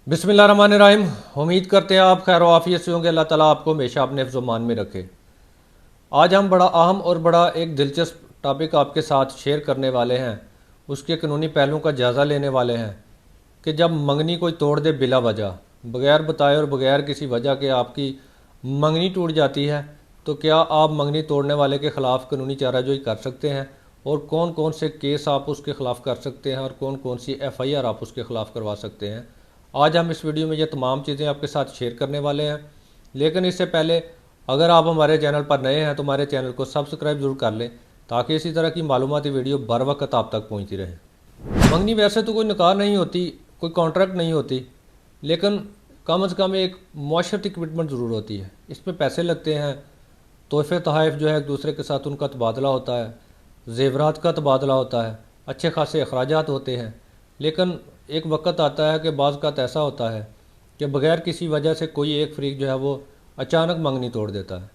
बिस्मिल्लाहिर्रहमानिर्रहीम। उम्मीद करते हैं आप खैर आफियत से होंगे। अल्लाह ताला आपको हमेशा अपने हिफ्ज़ मान में रखे। आज हम बड़ा अहम और बड़ा एक दिलचस्प टॉपिक आपके साथ शेयर करने वाले हैं। उसके कानूनी पहलुओं का जायज़ा लेने वाले हैं कि जब मंगनी कोई तोड़ दे बिला वजह, बगैर बताए और बगैर किसी वजह के आपकी मंगनी टूट जाती है, तो क्या आप मंगनी तोड़ने वाले के ख़िलाफ़ कानूनी चाराजोई कर सकते हैं और कौन कौन से केस आप उसके ख़िलाफ़ कर सकते हैं और कौन कौन सी FIR आप उसके ख़िलाफ़ करवा सकते हैं। आज हम इस वीडियो में ये तमाम चीज़ें आपके साथ शेयर करने वाले हैं। लेकिन इससे पहले अगर आप हमारे चैनल पर नए हैं तो हमारे चैनल को सब्सक्राइब ज़रूर कर लें ताकि इसी तरह की मालूमाती वीडियो बर वक्त आप तक पहुंचती रहे। मंगनी वैसे तो कोई निकाह नहीं होती, कोई कॉन्ट्रैक्ट नहीं होती, लेकिन कम से कम एक मुआशरती कमिटमेंट ज़रूर होती है। इसमें पैसे लगते हैं, तोहफ़े तोहफ़ जो है एक दूसरे के साथ उनका तबादला होता है, ज़ेवरात का तबादला होता है, अच्छे खासे अखराजात होते हैं। लेकिन एक वक्त आता है कि बाज़ का ऐसा होता है कि बग़ैर किसी वजह से कोई एक फ़रीक जो है वो अचानक मंगनी तोड़ देता है।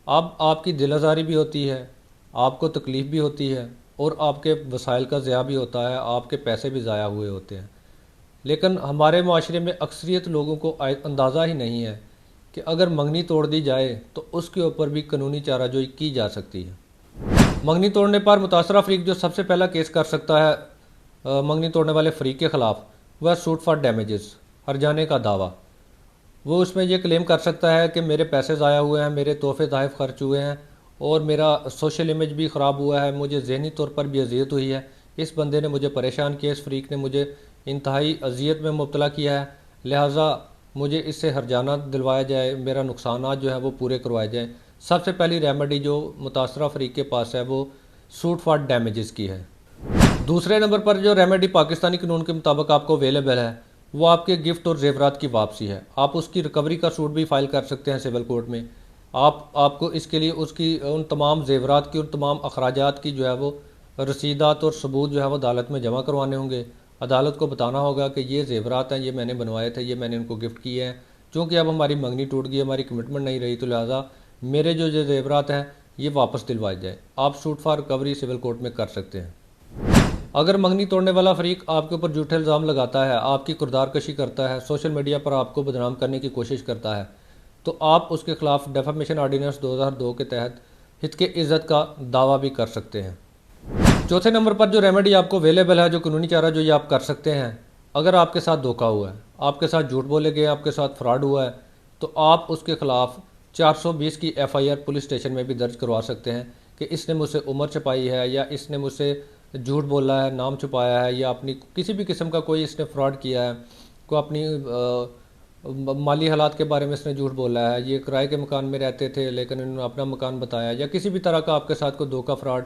अब आपकी दिल आज़ारी भी होती है, आपको तकलीफ़ भी होती है और आपके वसाइल का ज़िया भी होता है, आपके पैसे भी ज़ाया हुए होते हैं। लेकिन हमारे माशरे में अक्सरियत लोगों को अंदाज़ा ही नहीं है कि अगर मंगनी तोड़ दी जाए तो उसके ऊपर भी कानूनी चाराजोई की जा सकती है। मंगनी तोड़ने पर मुतासरा फ़रीक जो सबसे पहला केस कर सकता है मंगनी तोड़ने वाले फ़रीक के ख़िलाफ़, वह सूट फॉर डैमेजेस, हर्जाने का दावा। वो उसमें ये क्लेम कर सकता है कि मेरे पैसे ज़ाया हुए हैं, मेरे तोहफ़े तोहफ़ खर्च हुए हैं और मेरा सोशल इमेज भी ख़राब हुआ है, मुझे ज़हनी तौर पर भी अजियत हुई है। इस बंदे ने मुझे परेशान किया, इस फ़रीक ने मुझे इंतहाई अजियत में मुब्तला किया है, लिहाजा मुझे इससे हर्जाना दिलवाया जाए, मेरा नुकसानात जो है वो पूरे करवाए जाएँ। सबसे पहली रेमेडी जो मुतासरा फ़रीक के पास है वो सूट फॉर डैमेजेस की है। दूसरे नंबर पर जो रेमेडी पाकिस्तानी कानून के मुताबिक आपको अवेलेबल है वो आपके गिफ्ट और जेवरात की वापसी है। आप उसकी रिकवरी का सूट भी फाइल कर सकते हैं सिविल कोर्ट में। आपको इसके लिए उसकी उन तमाम जेवरात की, उन तमाम अखराजात की जो है वो रसीदात और सबूत जो है वो अदालत में जमा करवाने होंगे। अदालत को बताना होगा कि ये जेवरात हैं, ये मैंने बनवाए थे, ये मैंने इनको गिफ्ट किए हैं। चूँकि अब हमारी मंगनी टूट गई, हमारी कमिटमेंट नहीं रही, तो लिहाजा मेरे जो जेवरात हैं ये वापस दिलवाए जाए। आप suit for recovery civil court में कर सकते हैं। अगर मंगनी तोड़ने वाला फ़रीक आपके ऊपर झूठे इल्ज़ाम लगाता है, आपकी किरदार कशी करता है, सोशल मीडिया पर आपको बदनाम करने की कोशिश करता है, तो आप उसके ख़िलाफ़ डेफामेशन ऑर्डिनेंस 2002 के तहत हित्क इज़्ज़त का दावा भी कर सकते हैं। चौथे नंबर पर जो रेमेडी आपको अवेलेबल है, जो कानूनी चारा जो ये आप कर सकते हैं, अगर आपके साथ धोखा हुआ है, आपके साथ झूठ बोले गए, आपके साथ फ्रॉड हुआ है, तो आप उसके ख़िलाफ़ 420 की FIR पुलिस स्टेशन में भी दर्ज करवा सकते हैं कि इसने मुझसे उम्र छुपाई है या इसने मुझसे झूठ बोला है, नाम छुपाया है, या अपनी किसी भी किस्म का कोई इसने फ्रॉड किया है, कोई अपनी माली हालात के बारे में इसने झूठ बोला है, ये किराए के मकान में रहते थे लेकिन इन्होंने अपना मकान बताया, या किसी भी तरह का आपके साथ कोई धोखा फ्रॉड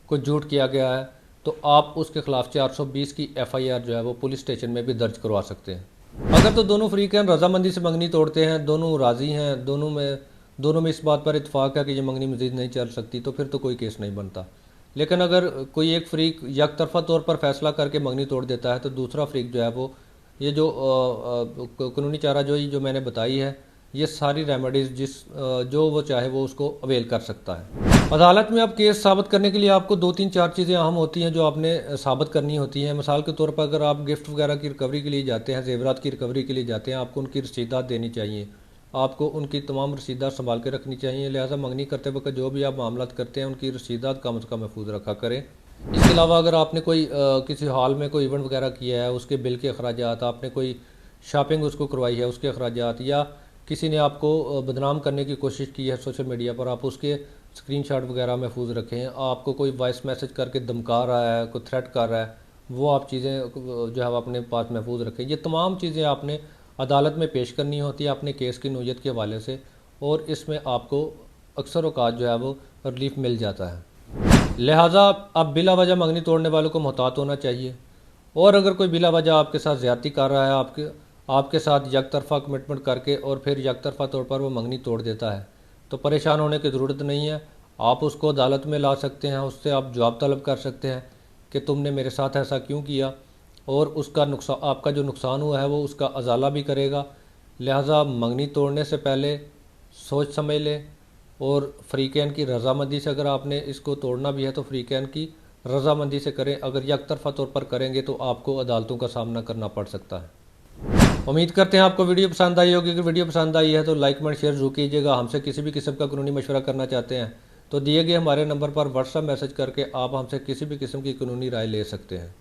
कोई झूठ किया गया है, तो आप उसके ख़िलाफ़ 420 की FIR जो है वो पुलिस स्टेशन में भी दर्ज करवा सकते हैं। अगर तो दोनों फ़रीक़ैन रजामंदी से मंगनी तोड़ते हैं, दोनों राज़ी हैं, दोनों में इस बात पर इत्फाक़ है कि ये मंगनी मज़ीद नहीं चल सकती, तो फिर तो कोई केस नहीं बनता। लेकिन अगर कोई एक फ़रीक यकतरफ़ा तौर पर फ़ैसला करके मंगनी तोड़ देता है, तो दूसरा फ़रीक जो है वो ये जो कानूनी चाराजोई जो मैंने बताई है, ये सारी रेमेडीज़ जो वो चाहे वो उसको अवेल कर सकता है। अदालत में अब केस साबित करने के लिए आपको 2-3-4 चीज़ें अहम होती हैं जो आपने साबित करनी होती हैं। मिसाल के तौर पर अगर आप गिफ्ट वगैरह की रिकवरी के लिए जाते हैं, ज़ेवरात की रिकवरी के लिए जाते हैं, आपको उनकी रसीदात देनी चाहिए, आपको उनकी तमाम रसीदात संभाल के रखनी चाहिए। लिहाजा मंगनी करते वक्त जो भी आप मामला करते हैं उनकी रसीदात कम से कम महफूज रखा करें। इसके अलावा अगर आपने कोई किसी हॉल में कोई इवेंट वगैरह किया है, उसके बिल के अखराजात, आपने कोई शॉपिंग उसको करवाई है उसके अखराजात, या किसी ने आपको बदनाम करने की कोशिश की है सोशल मीडिया पर, आप उसके स्क्रीनशॉट वगैरह महफूज रखें। आपको कोई वॉइस मैसेज करके धमका रहा है, कोई थ्रेट कर रहा है, वो आप चीज़ें जो है अपने पास महफूज रखें। ये तमाम चीज़ें आपने अदालत में पेश करनी होती है अपने केस की नोयत के हवाले से, और इसमें आपको अक्सर औक़ात जो है वो रिलीफ मिल जाता है। लिहाजा अब बिला वजह मंगनी तोड़ने वालों को मोहतात होना चाहिए, और अगर कोई बिला वजह आपके साथ ज़्यादती कर रहा है, आपके साथ यकतरफ़ा कमिटमेंट करके और फिर यकतरफ़ा तौर पर वो मंगनी तोड़ देता है, तो परेशान होने की ज़रूरत नहीं है। आप उसको अदालत में ला सकते हैं, उससे आप जवाब तलब कर सकते हैं कि तुमने मेरे साथ ऐसा क्यों किया, और उसका नुकसान, आपका जो नुकसान हुआ है वो उसका अजाला भी करेगा। लिहाजा मंगनी तोड़ने से पहले सोच समझ लें, और फ़रीक़ैन की रज़ामंदी से अगर आपने इसको तोड़ना भी है तो फ़रीक़ैन की रज़ामंदी से करें। अगर यकतरफ़ा तौर पर करेंगे तो आपको अदालतों का सामना करना पड़ सकता है। उम्मीद करते हैं आपको वीडियो पसंद आई होगी। अगर वीडियो पसंद आई है तो लाइक कमेंट शेयर जरूर कीजिएगा। हमसे किसी भी किस्म का कानूनी मशवरा करना चाहते हैं तो दिए गए हमारे नंबर पर व्हाट्सएप मैसेज करके आप हमसे किसी भी किस्म की कानूनी राय ले सकते हैं।